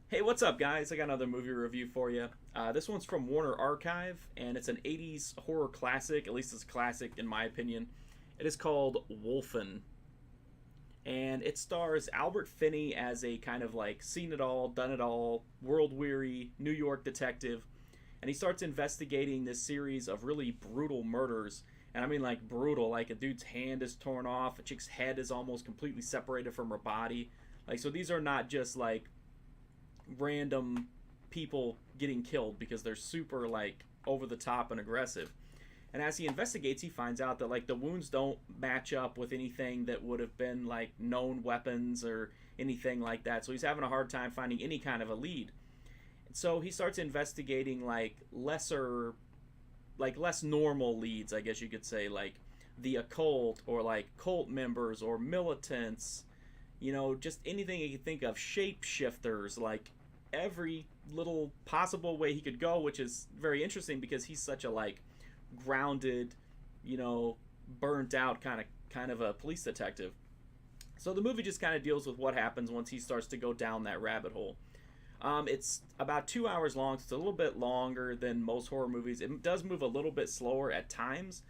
Hey, what's up, guys? I got another movie review for you. This one's from Warner Archive, and it's an 80s horror classic. At least it's a classic, in my opinion. It is called Wolfen, and it stars Albert Finney as a kind of like seen it all, done it all, world weary New York detective. And he starts investigating this series of really brutal murders. And I mean, like, brutal. Like, a dude's hand is torn off, a chick's head is almost completely separated from her body. Like, so these are not just like random people getting killed because they're super like over the top and aggressive. And as he investigates, he finds out that like the wounds don't match up with anything that would have been like known weapons or anything like that. So he's having a hard time finding any kind of a lead. And so he starts investigating like less normal leads, I guess you could say, like the occult or like cult members or militants, just anything you could think of, shapeshifters, like every little possible way he could go, which is very interesting because he's such a like grounded, burnt out kind of a police detective. So the movie just kind of deals with what happens once he starts to go down that rabbit hole. It's about 2 hours long, so it's a little bit longer than most horror movies. It does move a little bit slower at times,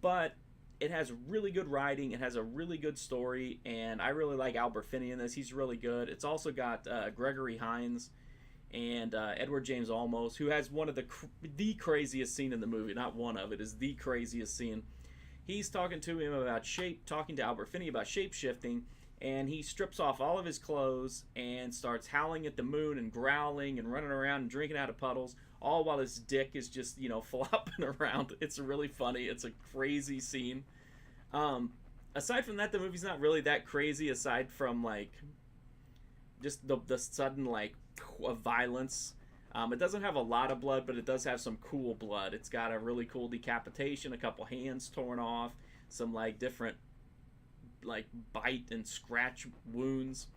but it has really good writing. It has a really good story, and I really like Albert Finney in this. He's really good. It's also got Gregory Hines and Edward James Olmos, who has one of the craziest scene in the movie. Not one of it is the craziest scene. He's talking to him about talking to Albert Finney about shape shifting, and he strips off all of his clothes and starts howling at the moon and growling and running around and drinking out of puddles, all while his dick is just flopping around. It's really funny. It's a crazy scene. Aside from that, the movie's not really that crazy. Aside from like just the sudden like violence. It doesn't have a lot of blood, but it does have some cool blood. It's got a really cool decapitation, a couple hands torn off, some like different like bite and scratch wounds.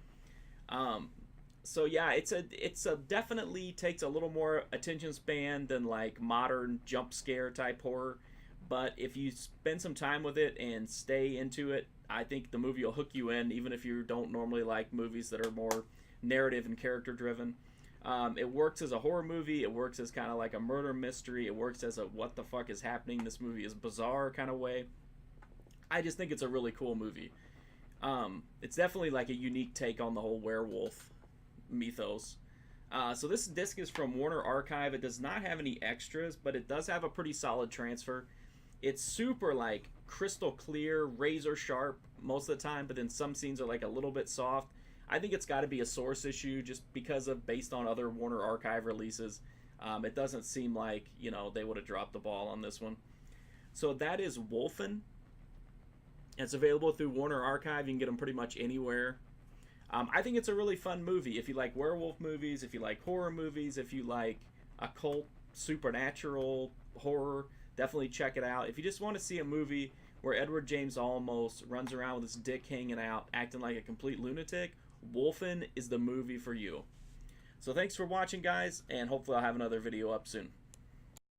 So yeah, it's a definitely takes a little more attention span than like modern jump scare type horror. But if you spend some time with it and stay into it, I think the movie will hook you in, even if you don't normally like movies that are more narrative and character driven. It works as a horror movie. It works as kind of like a murder mystery. It works as a what the fuck is happening? This movie is bizarre kind of way. I just think it's a really cool movie. It's definitely like a unique take on the whole werewolf mythos. So this disc is from Warner Archive. It does not have any extras, but it does have a pretty solid transfer. It's super like crystal clear, razor sharp most of the time, but then some scenes are like a little bit soft. I think it's got to be a source issue just because of based on other Warner Archive releases. It doesn't seem like they would have dropped the ball on this one. So that is Wolfen. It's available through Warner Archive. You can get them pretty much anywhere. I think it's a really fun movie. If you like werewolf movies, if you like horror movies, if you like occult, supernatural horror, definitely check it out. If you just want to see a movie where Edward James Olmos runs around with his dick hanging out, acting like a complete lunatic, Wolfen is the movie for you. So thanks for watching, guys, and hopefully I'll have another video up soon.